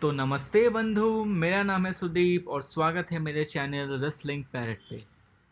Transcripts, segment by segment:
तो नमस्ते बंधु, मेरा नाम है सुदीप और स्वागत है मेरे चैनल रेसलिंग पैरेट पे।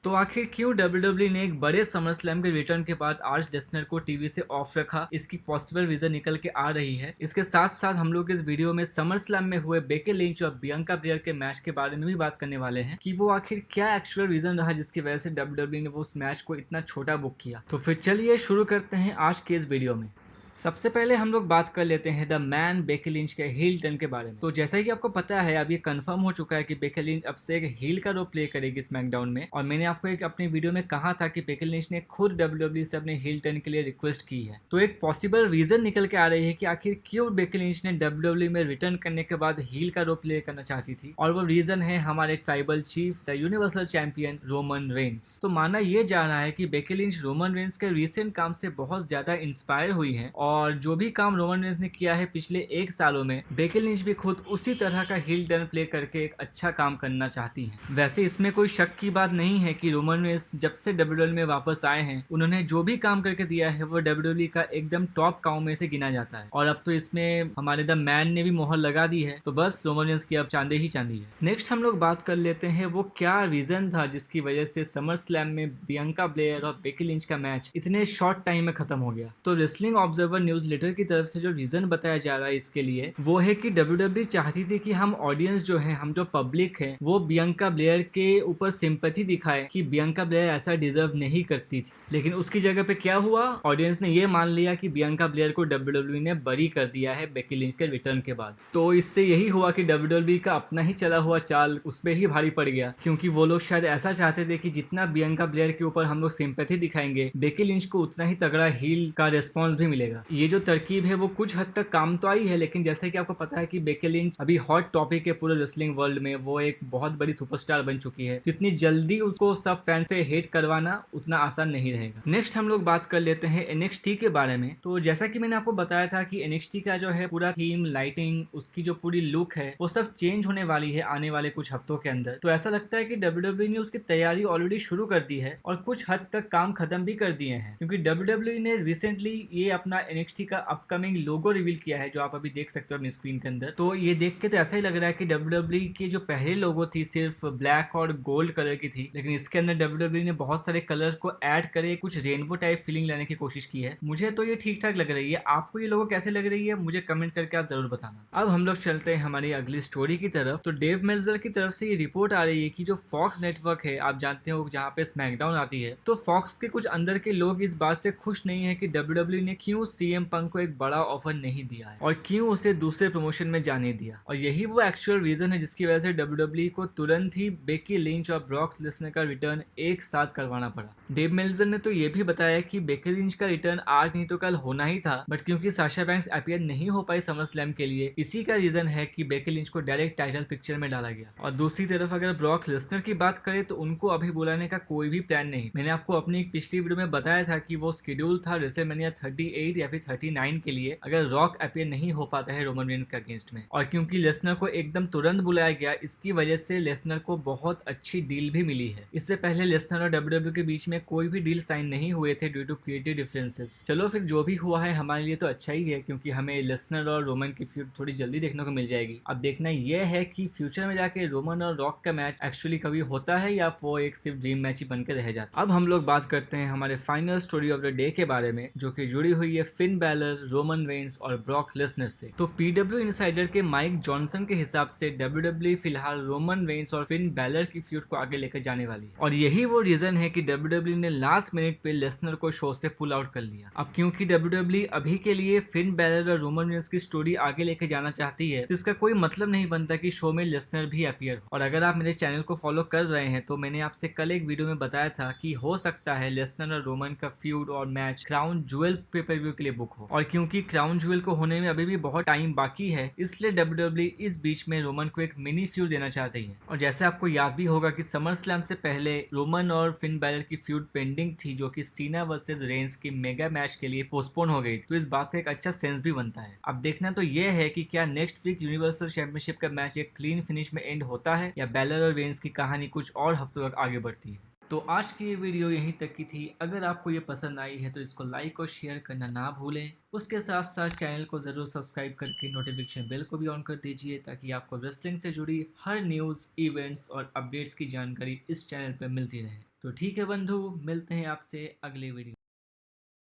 तो आखिर क्यों डब्ल्यूडब्ल्यू ने एक बड़े समर स्लैम के रिटर्न के बाद आर्च लेसनर को टीवी से ऑफ रखा, इसकी पॉसिबल रीजन निकल के आ रही है। इसके साथ साथ हम लोग इस वीडियो में समर स्लैम में हुए बेकी लिंच और बियंका ब्लेयर के मैच के बारे में भी बात करने वाले हैं कि वो आखिर क्या एक्चुअल रीजन रहा जिसकी वजह से डब्ल्यूडब्ल्यू ने वो उस मैच को इतना छोटा बुक किया। तो फिर चलिए शुरू करते हैं आज के इस वीडियो में। सबसे पहले हम लोग बात कर लेते हैं द मैन बेकी लिंच के हील टर्न के बारे में। तो जैसा कि आपको पता है, अब ये कंफर्म हो चुका है कि बेकी लिंच अब से एक हील का रोल प्ले करेगी स्मैकडाउन में। और मैंने आपको एक अपनी वीडियो में कहा था कि बेकी लिंच ने खुद डब्ल्यूडब्ल्यू से अपने हील टर्न के लिए रिक्वेस्ट की है। तो एक पॉसिबल रीजन निकल के आ रही है कि आखिर क्यों बेकी लिंच ने डब्ल्यूडब्ल्यू में रिटर्न करने के बाद हील का रोल प्ले करना चाहती थी, और वो रीजन है हमारे tribal chief the universal champion Roman Reigns. तो माना यह जा रहा है कि बेकी लिंच रोमन रेंस के रिसेंट काम से बहुत ज्यादा इंस्पायर हुई है, और जो भी काम रोमन रेंस ने किया है पिछले 1 सालों में, बेकी लिंच भी खुद उसी तरह का हील टर्न प्ले करके एक अच्छा काम करना चाहती हैं। वैसे इसमें कोई शक की बात नहीं है कि रोमन रेंस जब से डब्ल्यूडब्ल्यू में वापस आए हैं, उन्होंने जो भी काम करके दिया है वो डब्ल्यूडब्ल्यू का एकदम टॉप काम में से गिना जाता है। और अब तो इसमें हमारे द मैन ने भी मोहर लगा दी है, तो बस रोमन रेंस की अब चांदी ही चांदी है। नेक्स्ट हम लोग बात कर लेते हैं वो क्या रीजन था जिसकी वजह से समर स्लैम में बियंका ब्लेयर और बेकी लिंच का मैच इतने शॉर्ट टाइम में खत्म हो गया। तो रेसलिंग ऑब्जर्वर न्यूज लेटर की तरफ से जो रीजन बताया जा रहा है इसके लिए, वो है कि डब्ल्यूडब्ल्यू चाहती थी कि हम ऑडियंस जो है, हम जो पब्लिक है, वो बियंका ब्लेयर के ऊपर सिंपैथी दिखाए कि बियंका ब्लेयर ऐसा डिजर्व नहीं करती थी। लेकिन उसकी जगह पे क्या हुआ, ऑडियंस ने ये मान लिया कि बियंका ब्लेयर को डब्ल्यूडब्ल्यू ने बरी कर दिया है बेकी लिंच के रिटर्न के बाद। तो इससे यही हुआ कि डब्ल्यूडब्ल्यू का अपना ही चला हुआ चाल उस पे ही भारी पड़ गया, क्योंकि वो लोग शायद ऐसा चाहते थे कि जितना बियंका ब्लेयर के ऊपर हम लोग सिंपैथी दिखाएंगे, बेकी लिंच को उतना ही तगड़ा हील का रिस्पॉन्स भी मिलेगा। ये जो तरकीब है वो कुछ हद तक काम तो आई है, लेकिन जैसे कि आपको पता है कि बेकी लिंच अभी हॉट टॉपिक है पूरे रेसलिंग वर्ल्ड में, वो एक बहुत बड़ी सुपरस्टार बन चुकी है। जितनी जल्दी उसको सब फैन से हेट करवाना उतना आसान नहीं रहेगा। नेक्स्ट हम लोग बात कर लेते हैं एनएक्सटी के बारे में। तो जैसा कि मैंने आपको बताया था कि एनएक्सटी का जो है पूरा थीम, लाइटिंग, उसकी जो पूरी लुक है, वो सब चेंज होने वाली है आने वाले कुछ हफ्तों के अंदर। तो ऐसा लगता है कि डब्ल्यूडब्ल्यू ने उसकी तैयारी ऑलरेडी शुरू कर दी है और कुछ हद तक काम खत्म भी कर दिए हैं, क्योंकि डब्ल्यूडब्ल्यू ने रिसेंटली ये अपना एनएक्सटी का अपकमिंग लोगो रिवील किया है, जो आप अभी देख सकते हो अपनी स्क्रीन के अंदर। तो ये देख के तो ऐसा ही लग रहा है कि डब्ल्यूडब्ल्यू की जो पहले लोगो थी सिर्फ ब्लैक और गोल्ड कलर की थी, लेकिन इसके अंदर डब्ल्यूडब्ल्यू ने बहुत सारे कलर को ऐड करे कुछ रेनबो टाइप फीलिंग लाने की कोशिश की है। मुझे तो ये ठीक ठाक लग रही है। आपको ये लोगो कैसे लग रही है मुझे कमेंट करके आप जरूर बताना। अब हम लोग चलते हैं हमारी अगली स्टोरी की तरफ। तो डेव मेल्जर की तरफ से ये रिपोर्ट आ रही है कि जो फॉक्स नेटवर्क है, आप जानते हो जहाँ पे स्मैकडाउन आती है, तो फॉक्स के कुछ अंदर के लोग इस बात से खुश नहीं है कि डब्ल्यूडब्ल्यू ने क्यों सीएम पंक को एक बड़ा ऑफर नहीं दिया है और क्यों उसे दूसरे प्रमोशन में जाने दिया। और यही वो एक्चुअल रीजन है जिसकी वजह से डब्ल्यूडब्ल्यू को तुरंत ही बेकी लिंच और ब्रॉक लेसनर का रिटर्न एक साथ करवाना पड़ा। डेव मेल्जर ने तो ये भी बताया कि बेकी लिंच का रिटर्न आज नहीं तो कल होना ही था, बट क्योंकि साशा बैंक्स अपीयर नहीं हो पाई समर स्लैम के लिए, इसी का रीजन है कि बेकी लिंच को डायरेक्ट टाइटल पिक्चर में डाला गया। और दूसरी तरफ अगर ब्रॉक लेसनर की बात करें तो उनको अभी बुलाने का कोई भी प्लान नहीं। मैंने आपको अपनी एक पिछली वीडियो में बताया था कि वो शेड्यूल था रेसलमेनिया 38 या फिर 39 के लिए, अगर रॉक अपीयर नहीं हो पाता है रोमन रेंस के अगेंस्ट में। और क्योंकि लेसनर को एकदम तुरंत बुलाया गया, इसकी वजह से लेसनर को बहुत अच्छी डील भी मिली है। इससे पहले लेसनर और डब्ल्यूडब्ल्यू के बीच में कोई भी डील साइन नहीं हुए थे ड्यू टू क्रिएटिव डिफरेंसेस। चलो फिर जो भी हुआ है हमारे लिए तो अच्छा ही है, क्योंकि हमें लेसनर और रोमन की फ्यूड थोड़ी जल्दी देखने को मिल जाएगी। अब देखना यह है कि फ्यूचर में जाके रोमन और रॉक का मैच एक्चुअली कभी होता है या वो एक सिर्फ ड्रीम मैच ही बनकर रह जाता है। अब हम लोग बात करते हैं हमारे final story of the day के बारे में, जो कि जुड़ी हुई है फिन बैलर, रोमन रेंस और ब्रॉक लेसनर से। तो पीडब्ल्यू इनसाइडर के माइक जॉनसन के हिसाब से डब्ल्यूडब्ल्यू फिलहाल रोमन रेंस और फिन बैलर की फ्यूड को आगे लेकर जाने वाली है, और यही वो रीजन है कि डब्ल्यूडब्ल्यू ने लास्ट मिनट पे लेसनर को शो से पुल आउट कर लिया। अब क्योंकि डब्ल्यूडब्ल्यू अभी के लिए फिन बैलर और रोमन रेंस की स्टोरी आगे लेके जाना चाहती है, तो इसका कोई मतलब नहीं बनता कि शो में लेसनर भी अपीयर हो। और अगर आप मेरे चैनल को फॉलो कर रहे हैं तो मैंने आपसे कल एक वीडियो में बताया था कि हो सकता है लेसनर और रोमन का फ्यूड और match crown jewel pay per view के लिए बुक हो। और क्योंकि क्राउन ज्वेल को होने में अभी भी बहुत टाइम बाकी है, इसलिए डब्ल्यूडब्ल्यू इस बीच में रोमन को एक मिनी फ्यूड देना चाहती है। और जैसे आपको याद भी होगा कि समर स्लैम से पहले रोमन और फिन बैलर की फ्यूड पेंडिंग थी, जो कि सीना वर्सेस रेंस की मेगा मैच के लिए पोस्टपोन हो गई, तो इस बात का एक अच्छा सेंस भी बनता है। अब देखना तो यह है कि क्या नेक्स्ट वीक यूनिवर्सल चैंपियनशिप का मैच एक क्लीन फिनिश में एंड होता है या बैलर और रेंस की कहानी कुछ और हफ्तों तक आगे बढ़ती है। तो आज की ये वीडियो यहीं तक की थी। अगर आपको ये पसंद आई है तो इसको लाइक और शेयर करना ना भूलें। उसके साथ साथ चैनल को ज़रूर सब्सक्राइब करके नोटिफिकेशन बेल को भी ऑन कर दीजिए, ताकि आपको रेसलिंग से जुड़ी हर न्यूज़, इवेंट्स और अपडेट्स की जानकारी इस चैनल पर मिलती रहे। तो ठीक है बंधु, मिलते हैं आपसे अगले वीडियो।